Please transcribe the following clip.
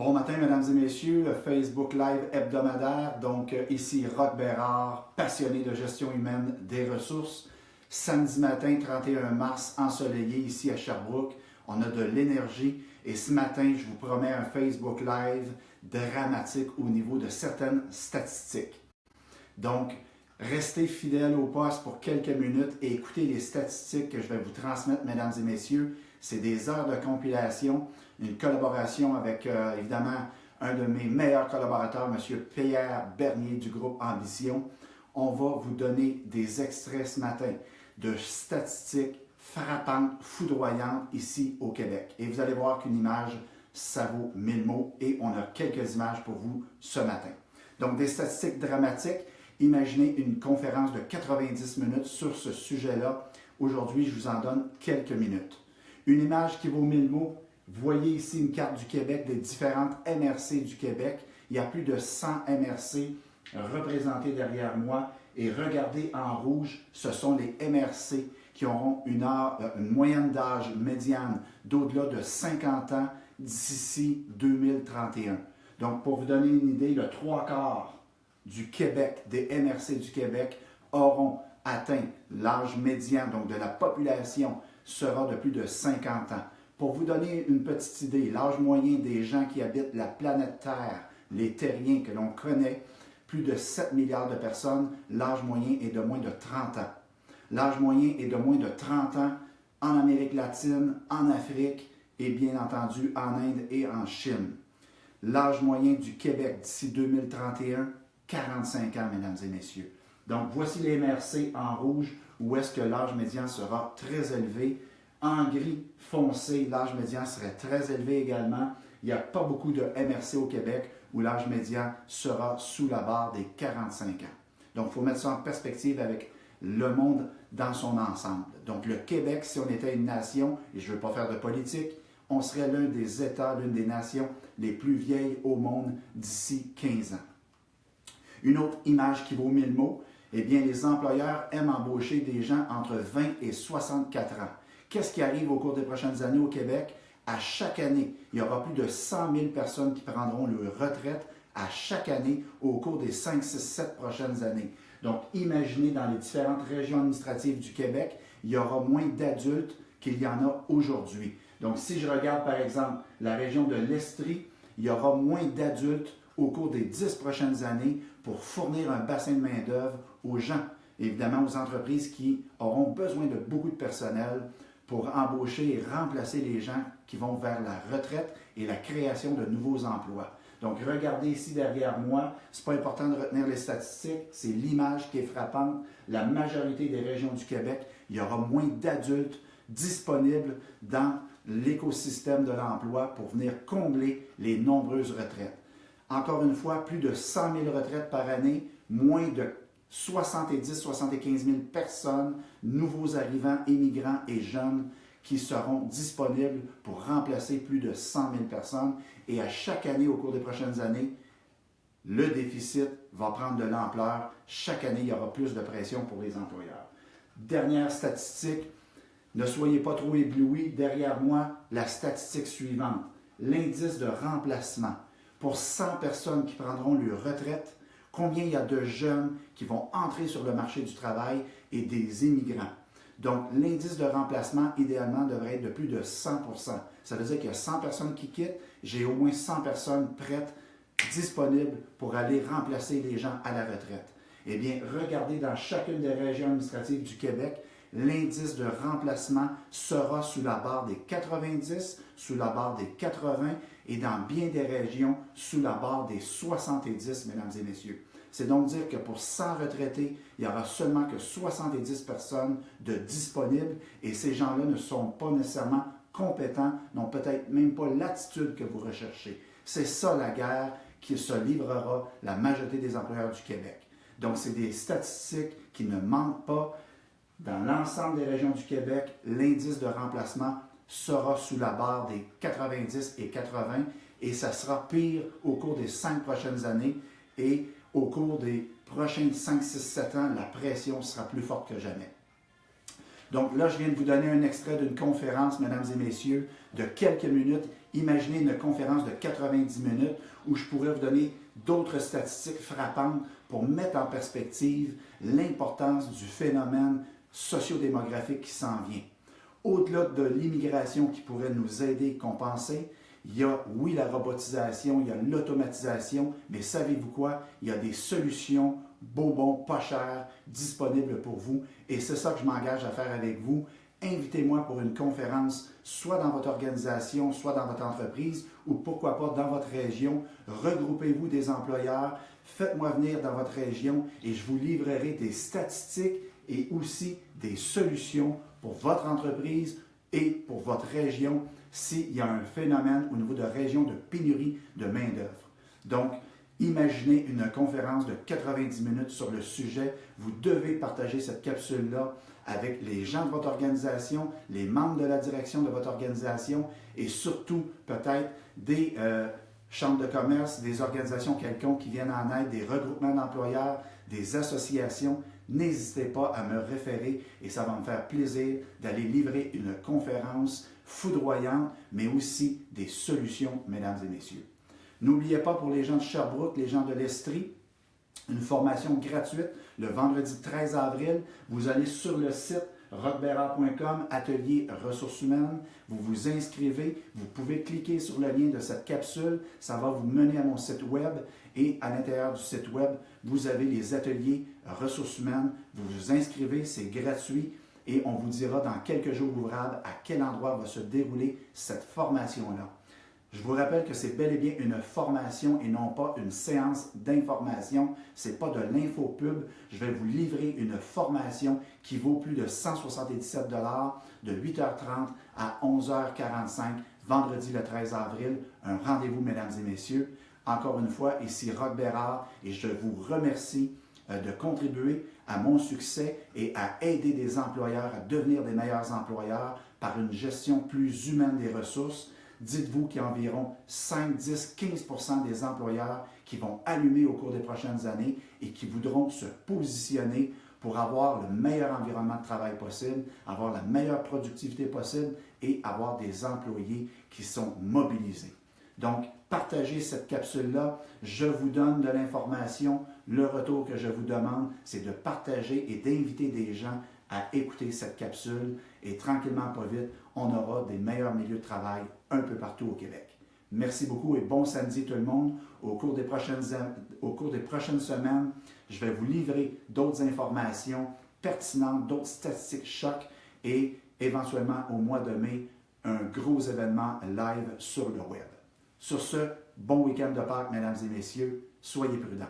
Bon matin, mesdames et messieurs, le Facebook Live hebdomadaire. Donc, ici Roch Bérard, passionné de gestion humaine des ressources. Samedi matin, 31 mars, ensoleillé ici à Sherbrooke. On a de l'énergie et ce matin, je vous promets un Facebook Live dramatique au niveau de certaines statistiques. Donc, restez fidèles au poste pour quelques minutes et écoutez les statistiques que je vais vous transmettre, mesdames et messieurs. C'est des heures de compilation, une collaboration avec, évidemment, un de mes meilleurs collaborateurs, M. Pierre Bernier du groupe Ambition. On va vous donner des extraits ce matin de statistiques frappantes, foudroyantes ici au Québec. Et vous allez voir qu'une image, ça vaut 1000 mots et on a quelques images pour vous ce matin. Donc, des statistiques dramatiques. Imaginez une conférence de 90 minutes sur ce sujet-là. Aujourd'hui, je vous en donne quelques minutes. Une image qui vaut 1000 mots. Vous voyez ici une carte du Québec, des différentes MRC du Québec. Il y a plus de 100 MRC représentés derrière moi. Et regardez en rouge, ce sont les MRC qui auront une moyenne d'âge médiane d'au-delà de 50 ans d'ici 2031. Donc, pour vous donner une idée, le 3/4 du Québec, des MRC du Québec, auront atteint l'âge médian, donc de la population, sera de plus de 50 ans. Pour vous donner une petite idée, l'âge moyen des gens qui habitent la planète Terre, les terriens que l'on connaît, plus de 7 milliards de personnes, l'âge moyen est de moins de 30 ans. L'âge moyen est de moins de 30 ans en Amérique latine, en Afrique et bien entendu en Inde et en Chine. L'âge moyen du Québec d'ici 2031, 45 ans, mesdames et messieurs. Donc, voici les MRC en rouge, où est-ce que l'âge médian sera très élevé. En gris foncé, l'âge médian serait très élevé également. Il n'y a pas beaucoup de MRC au Québec où l'âge médian sera sous la barre des 45 ans. Donc, il faut mettre ça en perspective avec le monde dans son ensemble. Donc, le Québec, si on était une nation, et je ne veux pas faire de politique, on serait l'un des États, l'une des nations les plus vieilles au monde d'ici 15 ans. Une autre image qui vaut 1000 mots, eh bien, les employeurs aiment embaucher des gens entre 20 et 64 ans. Qu'est-ce qui arrive au cours des prochaines années au Québec? À chaque année, il y aura plus de 100 000 personnes qui prendront leur retraite à chaque année au cours des 5, 6, 7 prochaines années. Donc, imaginez dans les différentes régions administratives du Québec, il y aura moins d'adultes qu'il y en a aujourd'hui. Donc, si je regarde par exemple la région de l'Estrie, il y aura moins d'adultes au cours des 10 prochaines années pour fournir un bassin de main-d'œuvre aux gens, évidemment aux entreprises qui auront besoin de beaucoup de personnel pour embaucher et remplacer les gens qui vont vers la retraite et la création de nouveaux emplois. Donc, regardez ici derrière moi, ce n'est pas important de retenir les statistiques, c'est l'image qui est frappante. La majorité des régions du Québec, il y aura moins d'adultes disponibles dans l'écosystème de l'emploi pour venir combler les nombreuses retraites. Encore une fois, plus de 100 000 retraites par année, moins de 70-75 000 personnes, nouveaux arrivants, immigrants et jeunes qui seront disponibles pour remplacer plus de 100 000 personnes. Et à chaque année, au cours des prochaines années, le déficit va prendre de l'ampleur. Chaque année, il y aura plus de pression pour les employeurs. Dernière statistique, ne soyez pas trop éblouis. Derrière moi, la statistique suivante, l'indice de remplacement. Pour 100 personnes qui prendront leur retraite, combien il y a de jeunes qui vont entrer sur le marché du travail et des immigrants. Donc, l'indice de remplacement, idéalement, devrait être de plus de 100 %. Ça veut dire qu'il y a 100 personnes qui quittent, j'ai au moins 100 personnes prêtes, disponibles pour aller remplacer les gens à la retraite. Eh bien, regardez dans chacune des régions administratives du Québec, l'indice de remplacement sera sous la barre des 90, sous la barre des 80 et dans bien des régions sous la barre des 70, mesdames et messieurs. C'est donc dire que pour 100 retraités, il n'y aura seulement que 70 personnes de disponibles et ces gens-là ne sont pas nécessairement compétents, n'ont peut-être même pas l'attitude que vous recherchez. C'est ça la guerre qui se livrera la majorité des employeurs du Québec. Donc, c'est des statistiques qui ne mentent pas. Dans l'ensemble des régions du Québec, l'indice de remplacement sera sous la barre des 90 et 80 et ça sera pire au cours des 5 prochaines années et au cours des prochains 5, 6, 7 ans, la pression sera plus forte que jamais. Donc là, je viens de vous donner un extrait d'une conférence, mesdames et messieurs, de quelques minutes. Imaginez une conférence de 90 minutes où je pourrais vous donner d'autres statistiques frappantes pour mettre en perspective l'importance du phénomène sociodémographique qui s'en vient. Au-delà de l'immigration qui pourrait nous aider et compenser, il y a, oui, la robotisation, il y a l'automatisation, mais savez-vous quoi? Il y a des solutions bonbons, pas chères, disponibles pour vous. Et c'est ça que je m'engage à faire avec vous. Invitez-moi pour une conférence, soit dans votre organisation, soit dans votre entreprise, ou pourquoi pas dans votre région. Regroupez-vous des employeurs, faites-moi venir dans votre région et je vous livrerai des statistiques et aussi des solutions pour votre entreprise et pour votre région s'il y a un phénomène au niveau de région de pénurie de main-d'œuvre. Donc, imaginez une conférence de 90 minutes sur le sujet. Vous devez partager cette capsule-là avec les gens de votre organisation, les membres de la direction de votre organisation et surtout peut-être des chambres de commerce, des organisations quelconques qui viennent en aide, des regroupements d'employeurs, des associations. N'hésitez pas à me référer et ça va me faire plaisir d'aller livrer une conférence foudroyante, mais aussi des solutions, mesdames et messieurs. N'oubliez pas pour les gens de Sherbrooke, les gens de l'Estrie, une formation gratuite le vendredi 13 avril. Vous allez sur le site rochbérard.com, atelier ressources humaines. Vous vous inscrivez. Vous pouvez cliquer sur le lien de cette capsule. Ça va vous mener à mon site web. Et à l'intérieur du site web, vous avez les ateliers ressources humaines. Vous vous inscrivez, c'est gratuit. Et on vous dira dans quelques jours ouvrables à quel endroit va se dérouler cette formation-là. Je vous rappelle que c'est bel et bien une formation et non pas une séance d'information. Ce n'est pas de l'infopub. Je vais vous livrer une formation qui vaut plus de 177 $ de 8h30 à 11h45, vendredi le 13 avril. Un rendez-vous, mesdames et messieurs. Encore une fois, ici Roch Bérard et je vous remercie de contribuer à mon succès et à aider des employeurs à devenir des meilleurs employeurs par une gestion plus humaine des ressources. Dites-vous qu'il y a environ 5, 10, 15% des employeurs qui vont allumer au cours des prochaines années et qui voudront se positionner pour avoir le meilleur environnement de travail possible, avoir la meilleure productivité possible et avoir des employés qui sont mobilisés. Donc, partagez cette capsule-là. Je vous donne de l'information. Le retour que je vous demande, c'est de partager et d'inviter des gens à écouter cette capsule. Et tranquillement, pas vite, on aura des meilleurs milieux de travail un peu partout au Québec. Merci beaucoup et bon samedi tout le monde. Au cours des prochaines semaines, je vais vous livrer d'autres informations pertinentes, d'autres statistiques chocs et éventuellement au mois de mai, un gros événement live sur le web. Sur ce, bon week-end de Pâques, mesdames et messieurs. Soyez prudents.